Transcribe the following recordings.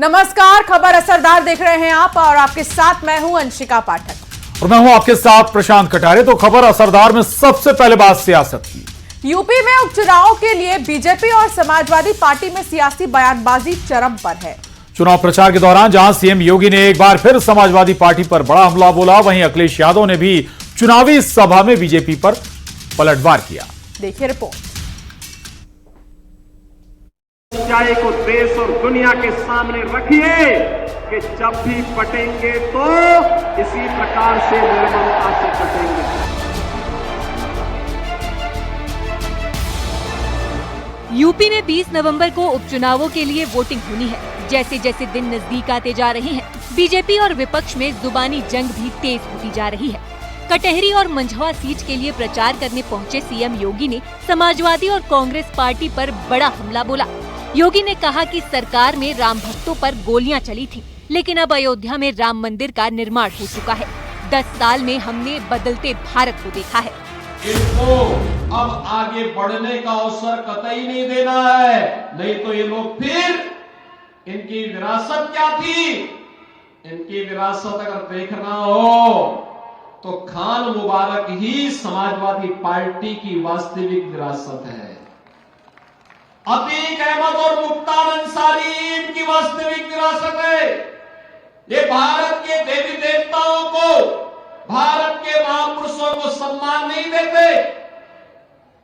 नमस्कार, खबर असरदार देख रहे हैं आप और आपके साथ मैं हूं अंशिका पाठक और मैं हूं आपके साथ प्रशांत कटारे। तो खबर असरदार में सबसे पहले बात सियासत की। यूपी में उपचुनाव के लिए बीजेपी और समाजवादी पार्टी में सियासी बयानबाजी चरम पर है। चुनाव प्रचार के दौरान जहां सीएम योगी ने एक बार फिर समाजवादी पार्टी पर बड़ा हमला बोला, वहीं अखिलेश यादव ने भी चुनावी सभा में बीजेपी पर पलटवार किया। देखिए रिपोर्ट। सच्चाई को देश और दुनिया के सामने रखिए कि जब भी पटेंगे तो इसी प्रकार से निर्ममता से पटेंगे। यूपी में 20 नवंबर को उपचुनावों के लिए वोटिंग होनी है। जैसे जैसे दिन नजदीक आते जा रहे हैं, बीजेपी और विपक्ष में जुबानी जंग भी तेज होती जा रही है। कटहरी और मंझवा सीट के लिए प्रचार करने पहुंचे सीएम योगी ने समाजवादी और कांग्रेस पार्टी पर बड़ा हमला बोला। योगी ने कहा कि सरकार में राम भक्तों पर गोलियां चली थी, लेकिन अब अयोध्या में राम मंदिर का निर्माण हो चुका है। 10 साल में हमने बदलते भारत को देखा है। इनको अब आगे बढ़ने का अवसर कतई नहीं देना है, नहीं तो ये लोग फिर इनकी विरासत क्या थी, इनकी विरासत अगर देखना हो तो खान मुबारक ही समाजवादी पार्टी की वास्तविक विरासत है। अतीक अहमद और मुख्तार अंसारी इनकी वास्तविक विरासत है। ये भारत के देवी देवताओं को, भारत के महापुरुषों को सम्मान नहीं देते।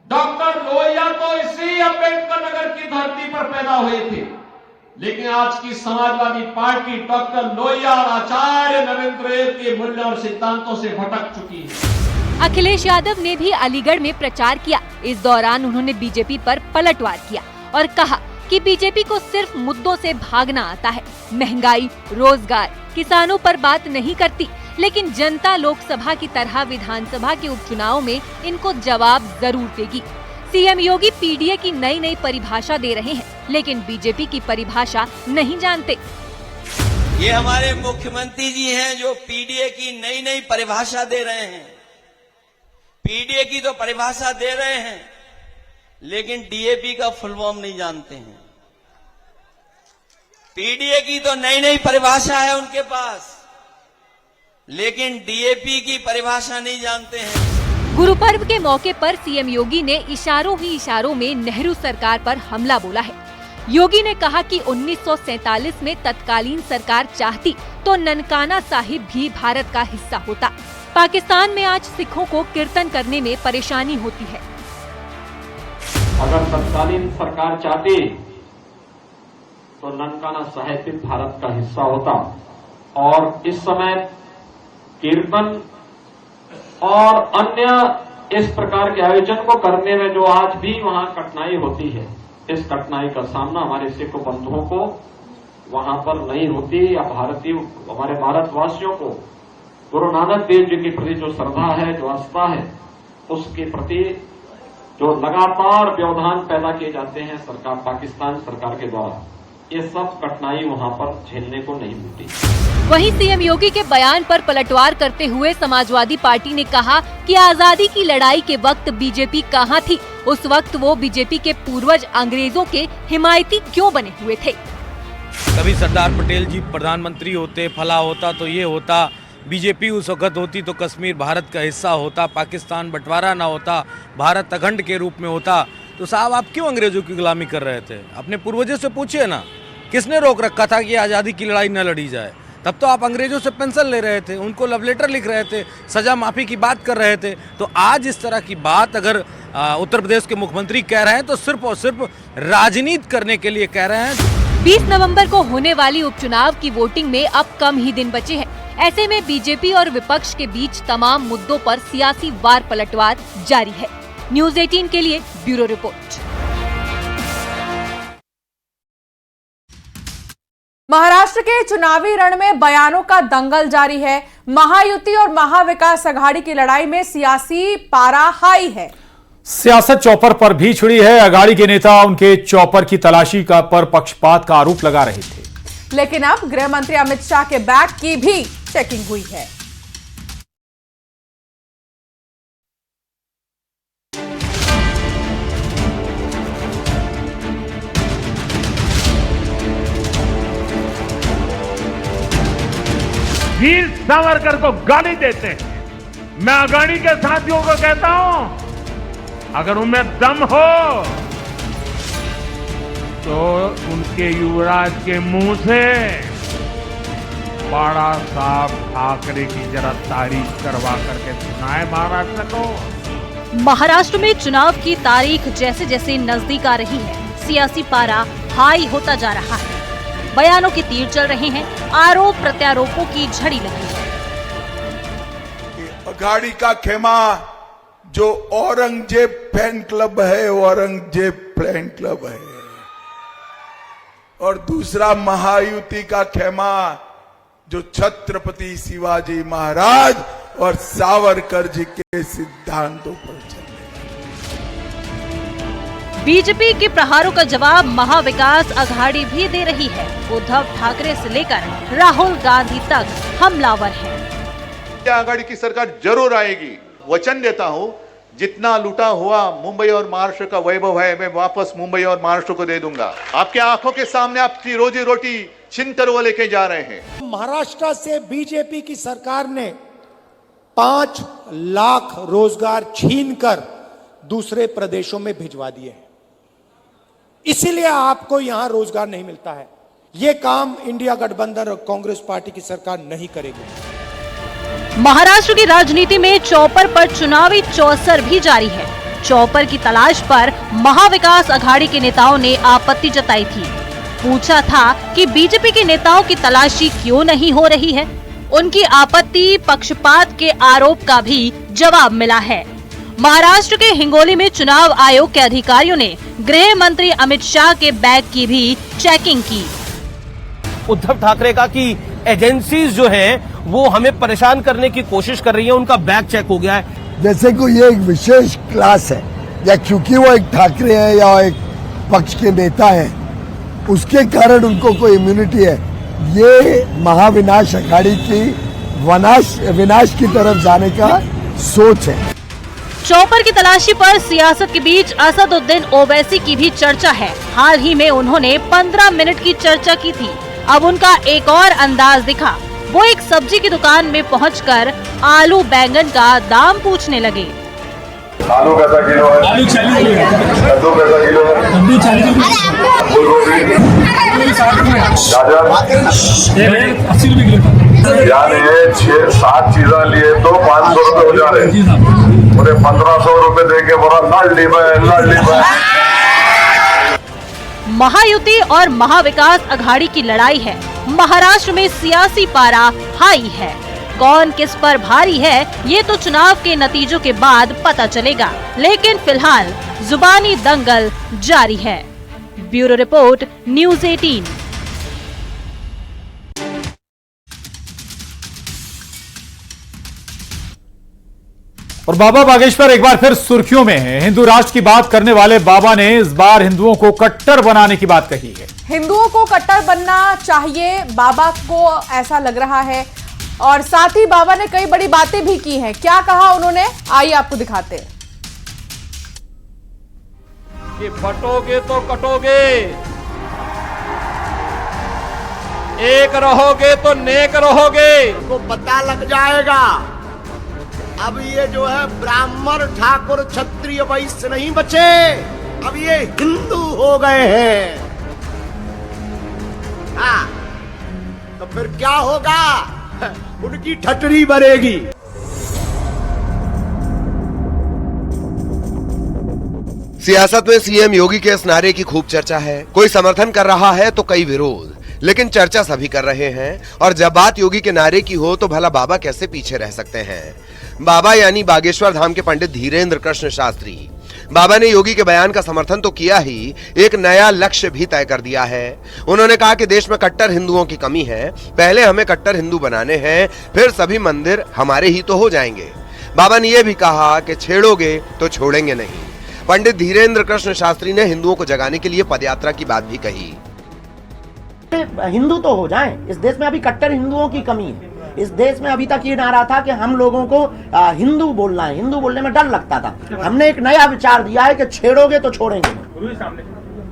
डॉक्टर लोहिया तो इसी अम्बेडकर नगर की धरती पर पैदा हुए थे, लेकिन आज की समाजवादी पार्टी डॉक्टर लोहिया और आचार्य नरेंद्र के मूल्य और सिद्धांतों से भटक चुकी है। अखिलेश यादव ने भी अलीगढ़ में प्रचार किया। इस दौरान उन्होंने बीजेपी पर पलटवार किया और कहा कि बीजेपी को सिर्फ मुद्दों से भागना आता है। महंगाई, रोजगार, किसानों पर बात नहीं करती, लेकिन जनता लोकसभा की तरह विधानसभा के उपचुनाव में इनको जवाब जरूर देगी। सीएम योगी पीडीए की नई नई परिभाषा दे रहे हैं, लेकिन बीजेपी की परिभाषा नहीं जानते। ये हमारे मुख्यमंत्री जी हैं जो पीडीए की नई नई परिभाषा दे रहे हैं। पीडीए की तो परिभाषा दे रहे हैं, लेकिन डीएपी का फुल फॉर्म नहीं जानते हैं। पीडीए की तो नई नई परिभाषा है उनके पास, लेकिन डीएपी की परिभाषा नहीं जानते हैं। गुरु पर्व के मौके पर सीएम योगी ने इशारों ही इशारों में नेहरू सरकार पर हमला बोला है। योगी ने कहा कि 1947 में तत्कालीन सरकार चाहती तो ननकाना साहिब भी भारत का हिस्सा होता। पाकिस्तान में आज सिखों को कीर्तन करने में परेशानी होती है। अगर तत्कालीन सरकार चाहती तो ननकाना साहिब भी भारत का हिस्सा होता, और इस समय कीर्तन और अन्य इस प्रकार के आयोजन को करने में जो आज भी वहां कठिनाई होती है, इस कठिनाई का सामना हमारे सिख बंधुओं को वहां पर नहीं होती, या हमारे भारतवासियों को गुरु नानक देव जी के प्रति जो श्रद्धा है, जो आस्था है, उसके प्रति जो लगातार व्यवधान पैदा किए जाते हैं सरकार, पाकिस्तान सरकार के द्वारा, ये सब कठिनाई वहां पर झेलने को नहीं मिलती। वहीं सीएम योगी के बयान पर पलटवार करते हुए समाजवादी पार्टी ने कहा कि आजादी की लड़ाई के वक्त बीजेपी कहां थी? उस वक्त वो बीजेपी के पूर्वज अंग्रेजों के हिमायती क्यों बने हुए थे? कभी सरदार पटेल जी प्रधानमंत्री होते, फला होता तो ये होता, बीजेपी उस वक्त होती तो कश्मीर भारत का हिस्सा होता, पाकिस्तान बंटवारा ना होता, भारत अखंड के रूप में होता। तो साहब आप क्यों अंग्रेजों की गुलामी कर रहे थे? अपने पूर्वजों से पूछिए ना, किसने रोक रखा था कि आज़ादी की लड़ाई न लड़ी जाए? तब तो आप अंग्रेजों से पेंशन ले रहे थे, उनको लव लेटर लिख रहे थे, सजा माफी की बात कर रहे थे। तो आज इस तरह की बात अगर उत्तर प्रदेश के मुख्यमंत्री कह रहे हैं तो सिर्फ और सिर्फ राजनीति करने के लिए कह रहे हैं। 20 नवंबर को होने वाली उपचुनाव की वोटिंग में अब कम ही दिन बचे हैं। ऐसे में बीजेपी और विपक्ष के बीच तमाम मुद्दों पर सियासी वार पलटवार जारी है। न्यूज़ 18 के लिए ब्यूरो रिपोर्ट। महाराष्ट्र के चुनावी रण में बयानों का दंगल जारी है। महायुति और महाविकास अघाड़ी की लड़ाई में सियासी पारा हाई है। सियासत चौपर पर भी छिड़ी है। अघाड़ी के नेता उनके चौपर की तलाशी पर पक्षपात का आरोप लगा रहे थे, लेकिन अब गृह मंत्री अमित शाह के बैग की भी चेकिंग हुई है। वीर सावरकर को गाली देते हैं। मैं अगाड़ी के साथियों को कहता हूं, अगर उनमें दम हो तो उनके युवराज के मुंह से बाला साहब ठाकरे की जरा तारीफ करवा करके सुनाए महाराष्ट्र को। महाराष्ट्र में चुनाव की तारीख जैसे जैसे नजदीक आ रही है, सियासी पारा हाई होता जा रहा है। बयानों के तीर चल रहे हैं, आरोप प्रत्यारोपों की झड़ी लगी है। अघाड़ी का खेमा जो औरंगजेब फैन क्लब है, औरंगजेब फैन क्लब है, और दूसरा महायुति का खेमा जो छत्रपति शिवाजी महाराज और सावरकर जी के सिद्धांतों पर चल। बीजेपी के प्रहारों का जवाब महाविकास अघाड़ी भी दे रही है। उद्धव ठाकरे से लेकर राहुल गांधी तक हमलावर हैं। आघाड़ी की सरकार जरूर आएगी, वचन देता हूं। जितना लूटा हुआ मुंबई और महाराष्ट्र का वैभव है, मैं वापस मुंबई और महाराष्ट्र को दे दूंगा। आपके आंखों के सामने आपकी रोजी रोटी छीन कर वो लेके जा रहे हैं। महाराष्ट्र से बीजेपी की सरकार ने 5 लाख रोजगार छीनकर दूसरे प्रदेशों में भिजवा दिए हैं। इसीलिए आपको यहां रोजगार नहीं मिलता है। यह काम इंडिया गठबंधन और कांग्रेस पार्टी की सरकार नहीं करेगी। महाराष्ट्र की राजनीति में चौपर पर चुनावी चौसर भी जारी है। चौपर की तलाश पर महाविकास अघाड़ी के नेताओं ने आपत्ति जताई थी। पूछा था कि बीजेपी के नेताओं की तलाशी क्यों नहीं हो रही है। उनकी आपत्ति पक्षपात के आरोप का भी जवाब मिला है। महाराष्ट्र के हिंगोली में चुनाव आयोग के अधिकारियों ने गृह मंत्री अमित शाह के बैग की भी चेकिंग की। उद्धव ठाकरे का कि एजेंसीज जो हैं वो हमें परेशान करने की कोशिश कर रही है, उनका बैग चेक हो गया है। जैसे कोई ये एक विशेष क्लास है, या क्योंकि वो एक ठाकरे है या एक पक्ष के नेता है, उसके कारण उनको कोई इम्यूनिटी है। ये महाविनाश अघाड़ी की विनाश की तरफ जाने का सोच है। चौपर की तलाशी पर सियासत के बीच असदुद्दीन ओवैसी की भी चर्चा है। हाल ही में उन्होंने 15 मिनट की चर्चा की थी। अब उनका एक और अंदाज दिखा। वो एक सब्जी की दुकान में पहुंचकर आलू बैंगन का दाम पूछने लगे। आलू कैसा किलो है? आलू 40 किलो है। कद्दू कैसा किलो है? कद्दू 40 किलो है। फूलगोभी 60 रुपए। गाजर 80 रुपए किलो। यानी ये 6-7 चीजें लिए तो 500 रुपए हो जा रहे हैं। मुझे 1500 रुपए दे के बोला लड़ ली। महायुति और महाविकास अघाड़ी की लड़ाई है। महाराष्ट्र में सियासी पारा हाई है। कौन किस पर भारी है ये तो चुनाव के नतीजों के बाद पता चलेगा, लेकिन फिलहाल जुबानी दंगल जारी है। Bureau report, news 18। और बाबा बागेश्वर एक बार फिर सुर्खियों में है। हिंदू राष्ट्र की बात करने वाले बाबा ने इस बार हिंदुओं को कट्टर बनाने की बात कही है। हिंदुओं को कट्टर बनना चाहिए, बाबा को ऐसा लग रहा है। और साथ ही बाबा ने कई बड़ी बातें भी की हैं। क्या कहा उन्होंने, आइए आपको दिखाते हैं। कि बटोगे तो कटोगे, एक रहोगे तो नेक रहोगे। को पता लग जाएगा अब ये जो है ब्राह्मण ठाकुर क्षत्रिय वैश्य नहीं बचे, अब ये हिंदू हो गए हैं। हाँ, तो फिर क्या होगा? उनकी ठटरी बनेगी। सियासत में सीएम योगी के इस नारे की खूब चर्चा है। कोई समर्थन कर रहा है तो कई विरोध, लेकिन चर्चा सभी कर रहे हैं। और जब बात योगी के नारे की हो तो भला बाबा कैसे पीछे रह सकते हैं। बाबा यानी बागेश्वर धाम के पंडित धीरेन्द्र कृष्ण शास्त्री। बाबा ने योगी के बयान का समर्थन तो किया ही, एक नया लक्ष्य भी तय कर दिया है। उन्होंने कहा कि देश में कट्टर हिंदुओं की कमी है, पहले हमें कट्टर हिंदू बनाने हैं, फिर सभी मंदिर हमारे ही तो हो जाएंगे। बाबा ने यह भी कहा कि छेड़ोगे तो छोड़ेंगे नहीं। पंडित धीरेन्द्र कृष्ण शास्त्री ने हिंदुओं को जगाने के लिए पदयात्रा की बात भी कही। हिंदू तो हो जाएं, इस देश में अभी कट्टर हिंदुओं की कमी है। इस देश में अभी तक ये नारा था कि हम लोगों को हिंदू बोलना है, हिंदू बोलने में डर लगता था। हमने एक नया विचार दिया है कि छेड़ोगे तो छोड़ेंगे।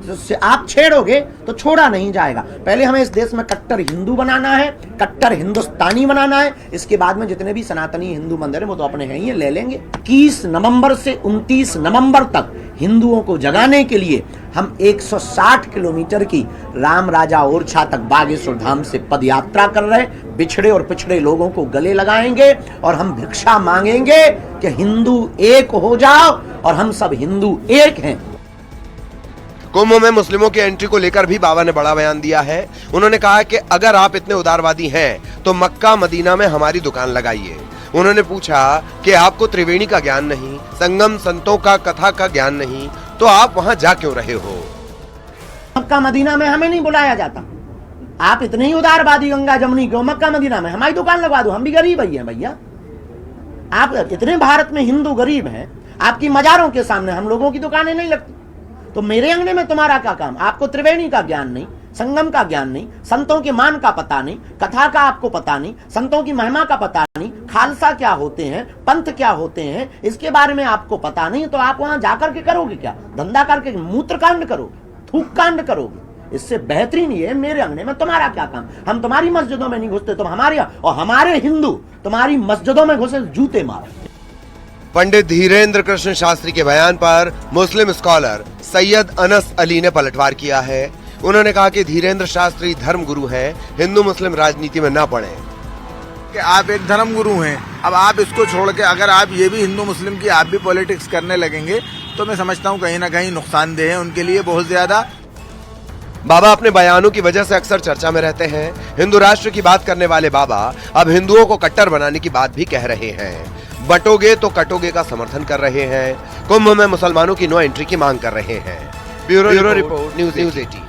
से आप छेड़ोगे तो छोड़ा नहीं जाएगा। पहले हमें इस देश में कट्टर हिंदू बनाना है, कट्टर हिंदुस्तानी बनाना है। इसके बाद में जितने भी सनातनी हिंदू मंदिर हैं वो तो अपने हैं ही, ले लेंगे। 21 नवंबर से 29 नवंबर तक हिंदुओं को जगाने के लिए हम 160 किलोमीटर की राम राजा ओरछा तक बागेश्वर धाम से पदयात्रा कर रहे हैं। बिछड़े और पिछड़े लोगों को गले लगाएंगे और हम भिक्षा मांगेंगे कि हिंदू एक हो जाओ और हम सब हिंदू एक हैं। कुंभ में मुस्लिमों की एंट्री को लेकर भी बाबा ने बड़ा बयान दिया है। उन्होंने कहा कि अगर आप इतने उदारवादी हैं तो मक्का मदीना में हमारी दुकान लगाइए। उन्होंने पूछा कि आपको त्रिवेणी का ज्ञान नहीं, संगम संतों का कथा का ज्ञान नहीं, तो आप वहां जा क्यों रहे हो? मक्का मदीना में हमें नहीं बुलाया जाता। आप इतने ही उदारवादी गंगा जमुनी क्यों? मक्का मदीना में हमारी दुकान लगवा दो, हम भी गरीब ही हैं भैया। आप इतने भारत में हिंदू गरीब हैं, आपकी मजारों के सामने हम लोगों की दुकानें नहीं लगती। तो मेरे अंगने में तुम्हारा क्या काम? आपको त्रिवेणी का ज्ञान नहीं, संगम का ज्ञान नहीं, संतों के मान का पता नहीं, कथा का आपको पता नहीं, संतों की महिमा का पता नहीं, खालसा क्या होते हैं, पंथ क्या होते हैं, इसके बारे में आपको पता नहीं। तो आप वहां जाकर के करोगे क्या? धंधा करके मूत्र कांड करोगे, थूक कांड करोगे। इससे बेहतरीन ये मेरे अंगने में तुम्हारा क्या काम? हम तुम्हारी मस्जिदों में नहीं घुसते, तुम हमारे, और हमारे हिंदू तुम्हारी मस्जिदों में घुसे जूते मारे। पंडित धीरेन्द्र कृष्ण शास्त्री के बयान पर मुस्लिम स्कॉलर सैयद अनस अली ने पलटवार किया है। उन्होंने कहा कि धीरेन्द्र शास्त्री धर्म गुरु हैं, हिंदू मुस्लिम राजनीति में ना पड़े। कि आप एक धर्म गुरु हैं, अब आप इसको छोड़ के अगर आप ये भी हिंदू मुस्लिम की आप भी पॉलिटिक्स करने लगेंगे तो मैं समझता हूँ कहीं ना कहीं नुकसानदेह है उनके लिए बहुत ज्यादा। बाबा अपने बयानों की वजह से अक्सर चर्चा में रहते हैं। हिंदू राष्ट्र की बात करने वाले बाबा अब हिंदुओं को कट्टर बनाने की बात भी कह रहे हैं। बटोगे तो कटोगे का समर्थन कर रहे हैं। कुंभ में मुसलमानों की नो एंट्री की मांग कर रहे हैं। Bureau report news 18।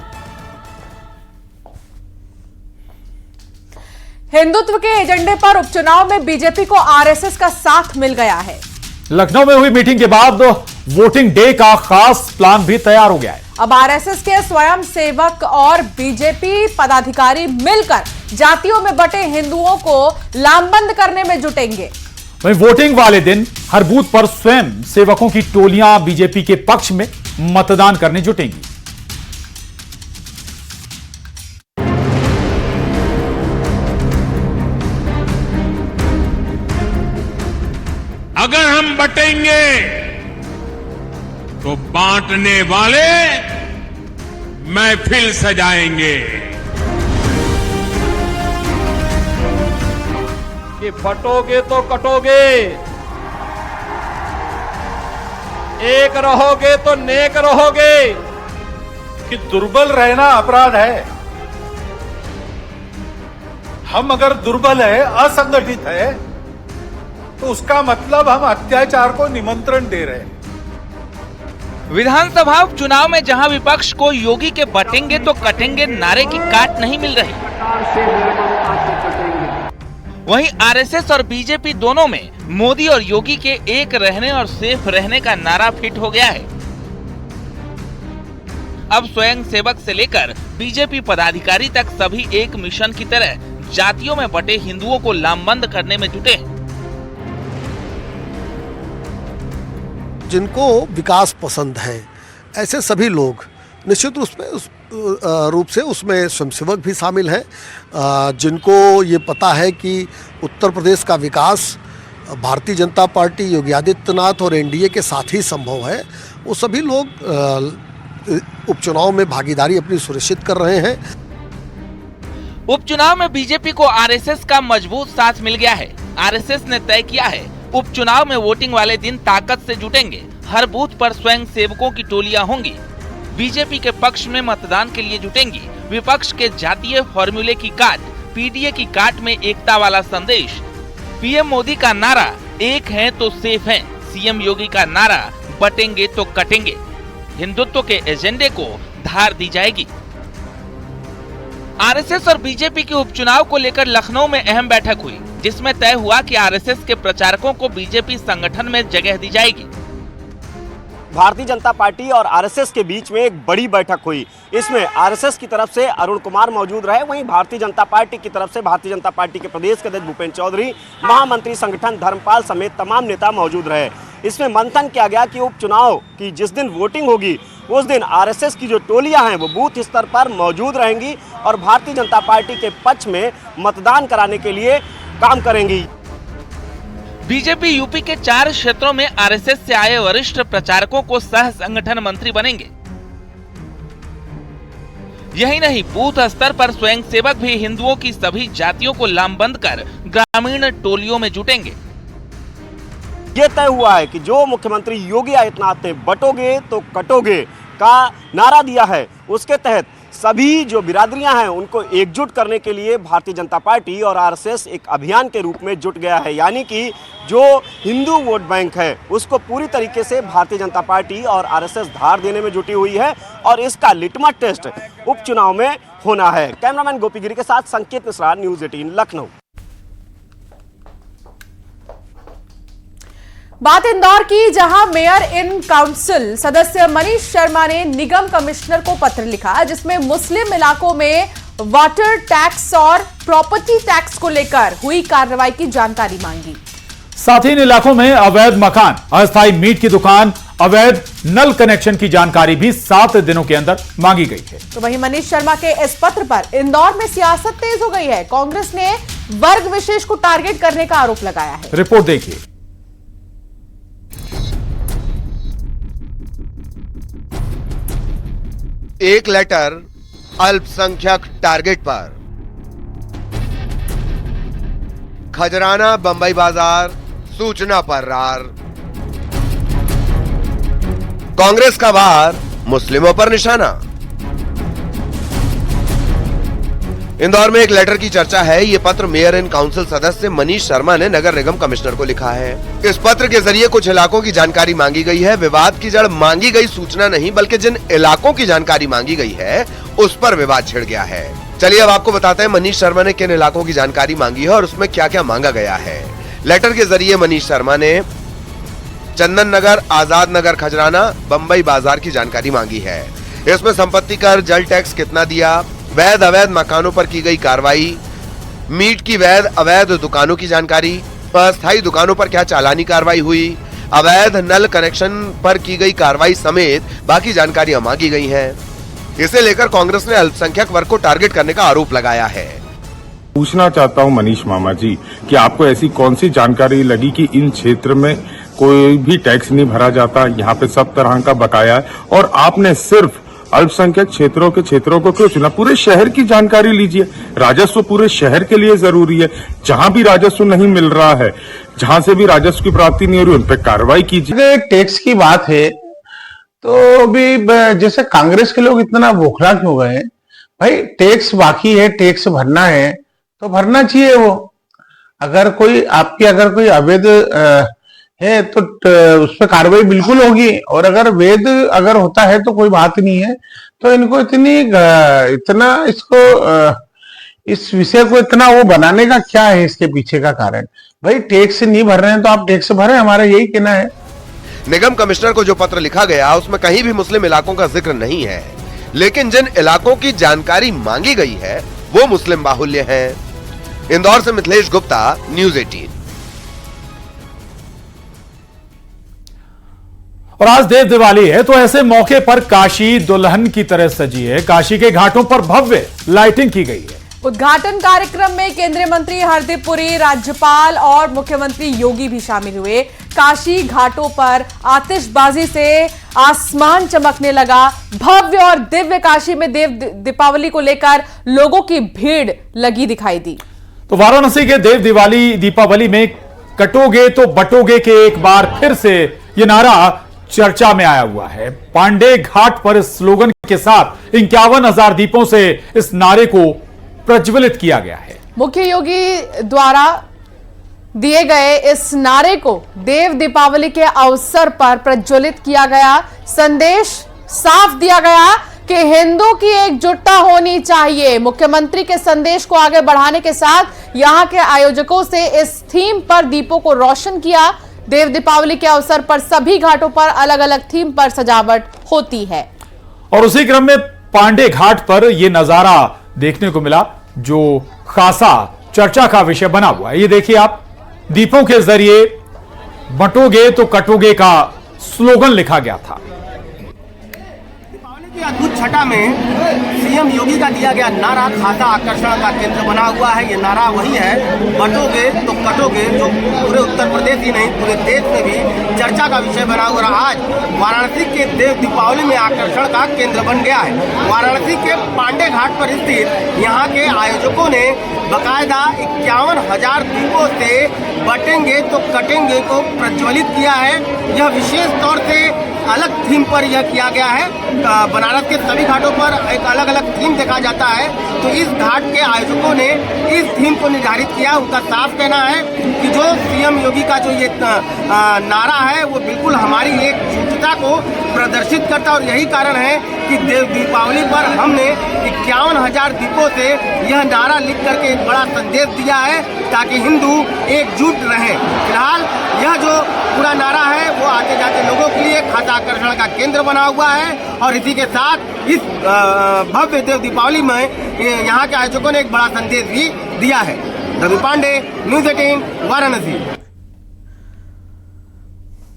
हिंदुत्व के एजेंडे पर उपचुनाव में बीजेपी को आरएसएस का साथ मिल गया है। लखनऊ में हुई मीटिंग के बाद वोटिंग डे का खास प्लान भी तैयार हो गया है। अब आरएसएस के स्वयं सेवक और बीजेपी पदाधिकारी मिलकर जातियों में बटे हिंदुओं को लामबंद करने में जुटेंगे। वहीं वोटिंग वाले दिन हर बूथ पर स्वयं सेवकों की टोलियां बीजेपी के पक्ष में मतदान करने जुटेंगी। अगर हम बटेंगे तो बांटने वाले महफिल सजाएंगे। कि बटोगे तो कटोगे, एक रहोगे तो नेक रहोगे। कि दुर्बल रहना अपराध है। हम अगर दुर्बल है, असंगठित है, तो उसका मतलब हम अत्याचार को निमंत्रण दे रहे हैं। विधानसभा उपचुनाव में जहां विपक्ष को योगी के बटेंगे तो कटेंगे नारे की काट नहीं मिल रही, वहीं आरएसएस और बीजेपी दोनों में मोदी और योगी के एक रहने और सेफ रहने का नारा फिट हो गया है। अब स्वयं सेवक से लेकर बीजेपी पदाधिकारी तक सभी एक मिशन की तरह जातियों में बटे हिंदुओं को लामबंद करने में जुटे हैं। जिनको विकास पसंद है ऐसे सभी लोग निश्चित रूप से उसमें स्वयंसेवक भी शामिल हैं। जिनको ये पता है कि उत्तर प्रदेश का विकास भारतीय जनता पार्टी, योगी आदित्यनाथ और एनडीए के साथ ही संभव है, वो सभी लोग उपचुनाव में भागीदारी अपनी सुनिश्चित कर रहे हैं। उपचुनाव में बीजेपी को आरएसएस का मजबूत साथ मिल गया है। आरएसएस ने तय किया है उपचुनाव में वोटिंग वाले दिन ताकत से जुटेंगे। हर बूथ पर स्वयं सेवकों की टोलियां होंगी। बीजेपी के पक्ष में मतदान के लिए जुटेंगी। विपक्ष के जातीय फॉर्मूले की काट, पीडीए की काट में एकता वाला संदेश। पीएम मोदी का नारा एक हैं तो सेफ हैं, सीएम योगी का नारा बटेंगे तो कटेंगे। हिंदुत्व के एजेंडे को धार दी जाएगी। आरएसएस और बीजेपी के उपचुनाव को लेकर लखनऊ में अहम बैठक हुई, जिसमें तय हुआ कि आरएसएस के प्रचारकों को बीजेपी संगठन में जगह दी जाएगी। भारतीय जनता पार्टी और आरएसएस के बीच में एक बड़ी बैठक हुई। इसमें आरएसएस की तरफ से अरुण कुमार मौजूद रहे, वहीं भारतीय जनता पार्टी की तरफ से भारतीय जनता पार्टी के प्रदेश के अध्यक्ष भूपेंद्र चौधरी, महामंत्री संगठन धर्मपाल समेत तमाम नेता मौजूद रहे। इसमें मंथन किया गया कि उपचुनाव की जिस दिन वोटिंग होगी उस दिन आरएसएस की जो टोलियां हैं वो बूथ स्तर पर मौजूद रहेंगी और भारतीय जनता पार्टी के पक्ष में मतदान कराने के लिए काम करेंगी। बीजेपी यूपी के 4 क्षेत्रों में आरएसएस से आए वरिष्ठ प्रचारकों को सह संगठन मंत्री बनेंगे। यही नहीं, बूथ स्तर पर स्वयंसेवक भी हिंदुओं की सभी जातियों को लामबंद कर ग्रामीण टोलियों में जुटेंगे। ये तय हुआ है कि जो मुख्यमंत्री योगी आदित्यनाथ ने बटोगे तो कटोगे का नारा दिया है, उसके तहत सभी जो बिरादरियां हैं उनको एकजुट करने के लिए भारतीय जनता पार्टी और आरएसएस एक अभियान के रूप में जुट गया है। यानी कि जो हिंदू वोट बैंक है उसको पूरी तरीके से भारतीय जनता पार्टी और आरएसएस धार देने में जुटी हुई है और इसका लिटमस टेस्ट उपचुनाव में होना है। कैमरामैन गोपी गिरी के साथ संकेत मिश्रा, न्यूज़ 18 लखनऊ। बात इंदौर की, जहां मेयर इन काउंसिल सदस्य मनीष शर्मा ने निगम कमिश्नर को पत्र लिखा जिसमें मुस्लिम इलाकों में वाटर टैक्स और प्रॉपर्टी टैक्स को लेकर हुई कार्रवाई की जानकारी मांगी। साथ ही इन इलाकों में अवैध मकान, अस्थायी मीट की दुकान, अवैध नल कनेक्शन की जानकारी भी 7 दिनों के अंदर मांगी गई है। तो वहीं मनीष शर्मा के इस पत्र पर इंदौर में सियासत तेज हो गई है। कांग्रेस ने वर्ग विशेष को टारगेट करने का आरोप लगाया है। रिपोर्ट देखिए। एक लेटर अल्पसंख्यक टारगेट पर। खजराना बंबई बाजार सूचना पर रार। कांग्रेस का वार मुस्लिमों पर निशाना। इंदौर में एक लेटर की चर्चा है। ये पत्र मेयर इन काउंसिल सदस्य मनीष शर्मा ने नगर निगम कमिश्नर को लिखा है। इस पत्र के जरिए कुछ इलाकों की जानकारी मांगी गई है। विवाद की जड़ मांगी गई सूचना नहीं, बल्कि जिन इलाकों की जानकारी मांगी गई है उस पर विवाद छिड़ गया है। चलिए अब आपको बताते हैं मनीष शर्मा ने किन इलाकों की जानकारी मांगी है और उसमें क्या क्या मांगा गया है। लेटर के जरिए मनीष शर्मा ने चंदन नगर, आजाद नगर, खजराना, बंबई बाजार की जानकारी मांगी है। इसमें संपत्ति कर, जल टैक्स कितना दिया, वैध अवैध मकानों पर की गई कार्रवाई, मीट की वैध अवैध दुकानों की जानकारी, अस्थायी दुकानों पर क्या चालानी कार्रवाई हुई, अवैध नल कनेक्शन पर की गई कार्रवाई समेत बाकी जानकारियां मांगी गई हैं। इसे लेकर कांग्रेस ने अल्पसंख्यक वर्ग को टारगेट करने का आरोप लगाया है। पूछना चाहता हूं मनीष मामा जी कि आपको ऐसी कौन सी जानकारी लगी कि इन क्षेत्र में कोई भी टैक्स नहीं भरा जाता, यहाँ पे सब तरह का बकाया है और आपने सिर्फ अल्पसंख्यक क्षेत्रों को क्यों चुना? पूरे शहर की जानकारी लीजिए। राजस्व पूरे शहर के लिए जरूरी है। जहां भी राजस्व नहीं मिल रहा है, जहां से भी राजस्व की प्राप्ति नहीं हो रही, उन पर कार्रवाई कीजिए। टैक्स की बात है तो भी जैसे कांग्रेस के लोग इतना बोखला क्यों गए? भाई टैक्स बाकी है, टैक्स भरना है तो भरना चाहिए। वो अगर कोई अवैध है तो उस पर कार्रवाई बिल्कुल होगी और अगर वैध अगर होता है तो कोई बात नहीं है। तो इनको इतना इस विषय को इतना वो बनाने का क्या है, इसके पीछे का कारण? भाई टैक्स नहीं भर रहे हैं तो आप टैक्स भरें, हमारा यही कहना है। निगम कमिश्नर को जो पत्र लिखा गया उसमें कहीं भी मुस्लिम इलाकों का जिक्र नहीं है, लेकिन जिन इलाकों की जानकारी मांगी गई है वो मुस्लिम बाहुल्य है। इंदौर से मिथिलेश गुप्ता, न्यूज़ 18। और आज देव दिवाली है तो ऐसे मौके पर काशी दुल्हन की तरह सजी है। काशी के घाटों पर भव्य लाइटिंग की गई है। उद्घाटन कार्यक्रम में केंद्रीय मंत्री हरदीप पुरी, राज्यपाल और मुख्यमंत्री योगी भी शामिल हुए। काशी घाटों पर आतिशबाजी से आसमान चमकने लगा। भव्य और दिव्य काशी में देव दीपावली को लेकर लोगों की भीड़ लगी दिखाई दी। तो वाराणसी के देव दीपावली में कटोगे तो बटोगे के एक बार फिर से ये नारा चर्चा में आया हुआ है। पांडे घाट पर इस स्लोगन के साथ 51,000 दीपों से इस नारे को प्रज्वलित किया गया है। मुख्य योगी द्वारा दिए गए इस नारे को देव दीपावली के अवसर पर प्रज्वलित किया गया। संदेश साफ दिया गया कि हिंदू की एकजुटता होनी चाहिए। मुख्यमंत्री के संदेश को आगे बढ़ाने के साथ यहां के आयोजकों से इस थीम पर दीपों को रोशन किया। देव दीपावली के अवसर पर सभी घाटों पर अलग अलग थीम पर सजावट होती है। और उसी क्रम में पांडे घाट पर यह नजारा देखने को मिला जो खासा चर्चा का विषय बना हुआ है। ये देखिए आप, दीपों के जरिए बटोगे तो कटोगे का स्लोगन लिखा गया था। छठा में सीएम योगी का दिया गया नारा खासा आकर्षण का केंद्र बना हुआ है। ये नारा वही है, बटोगे तो कटोगे, जो पूरे उत्तर प्रदेश ही नहीं पूरे देश में भी चर्चा का विषय बना हुआ। आज वाराणसी के देव दीपावली में आकर्षण का केंद्र बन गया है। वाराणसी के पांडे घाट पर स्थित यहाँ के आयोजकों ने बकायदा 51,000 दीपों से बटेंगे तो कटेंगे को प्रज्वलित किया है। यह विशेष तौर से अलग थीम पर यह किया गया है। बनारस के सभी घाटों पर एक अलग अलग थीम देखा जाता है, तो इस घाट के आयोजकों ने इस थीम को निर्धारित किया। उनका साफ कहना है कि जो सीएम योगी का जो ये नारा है वो बिल्कुल हमारी एकजुटता को प्रदर्शित करता है, और यही कारण है कि देव दीपावली पर हमने 51,000 दीपों से यह नारा लिख करके एक बड़ा संदेश दिया है ताकि हिंदू एकजुट रहे। फिलहाल यह जो पूरा नारा है वो आते जाते लोगों के लिए खासा आकर्षण का केंद्र बना हुआ है, और इसी के साथ इस भव्य देव दीपावली में यहाँ के आयोजकों ने एक बड़ा संदेश भी दिया है। रवि पांडे, न्यूज़ 18 वाराणसी।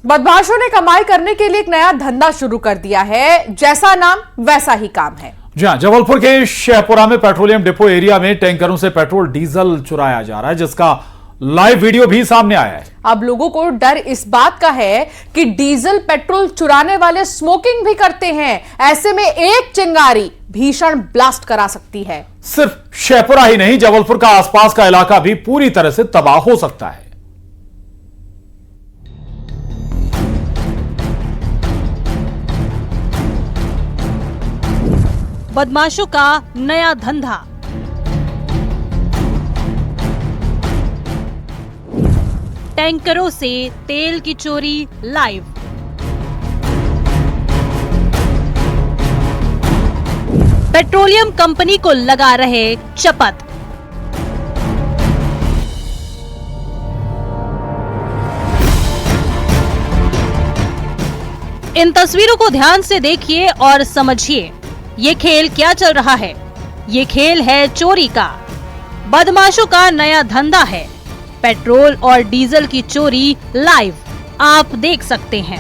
बदमाशों ने कमाई करने के लिए एक नया धंधा शुरू कर दिया है, जैसा नाम वैसा ही काम है। जी हां, जबलपुर के शहपुरा में पेट्रोलियम डिपो एरिया में टैंकरों से पेट्रोल डीजल चुराया जा रहा है, जिसका लाइव वीडियो भी सामने आया है। अब लोगों को डर इस बात का है कि डीजल पेट्रोल चुराने वाले स्मोकिंग भी करते हैं। ऐसे में एक चिंगारी भीषण ब्लास्ट करा सकती है। सिर्फ शहपुरा ही नहीं, जबलपुर का आसपास का इलाका भी पूरी तरह से तबाह हो सकता है। बदमाशों का नया धंधा। टैंकरों से तेल की चोरी लाइव। पेट्रोलियम कंपनी को लगा रहे चपत। इन तस्वीरों को ध्यान से देखिए और समझिए, ये खेल क्या चल रहा है। ये खेल है चोरी का। बदमाशों का नया धंधा है। पेट्रोल और डीजल की चोरी लाइव आप देख सकते हैं।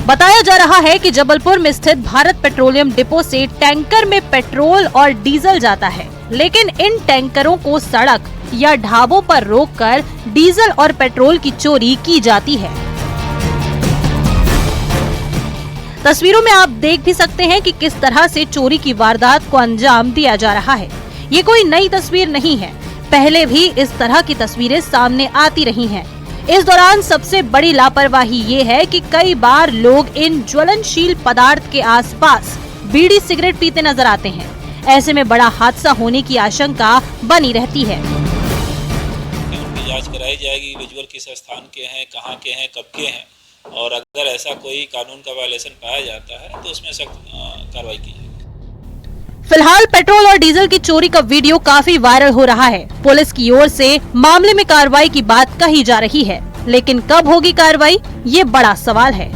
बताया जा रहा है कि जबलपुर में स्थित भारत पेट्रोलियम डिपो से टैंकर में पेट्रोल और डीजल जाता है, लेकिन इन टैंकरों को सड़क या ढाबों पर रोककर डीजल और पेट्रोल की चोरी की जाती है। तस्वीरों में आप देख भी सकते हैं कि किस तरह से चोरी की वारदात को अंजाम दिया जा रहा है। ये कोई नई तस्वीर नहीं है, पहले भी इस तरह की तस्वीरें सामने आती रही हैं। इस दौरान सबसे बड़ी लापरवाही ये है कि कई बार लोग इन ज्वलनशील पदार्थ के आसपास बीड़ी सिगरेट पीते नजर आते हैं। ऐसे में बड़ा हादसा होने की आशंका बनी रहती है। उनकी जांच कराई जाएगी, विजुअल किस स्थान के हैं, कहां के हैं, कब के हैं, और अगर ऐसा कोई कानून का वायलेशन पाया जाता है तो उसमें सख्त कार्रवाई की जाएगी। फिलहाल पेट्रोल और डीजल की चोरी का वीडियो काफी वायरल हो रहा है। पुलिस की ओर से मामले में कार्रवाई की बात कही जा रही है, लेकिन कब होगी कार्रवाई, ये बड़ा सवाल है।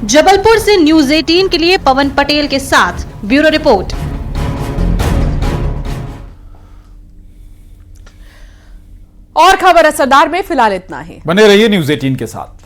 जबलपुर से न्यूज़ 18 के लिए पवन पटेल के साथ ब्यूरो रिपोर्ट। और खबर असरदार में फिलहाल इतना ही। बने रहिए न्यूज़ 18 के साथ।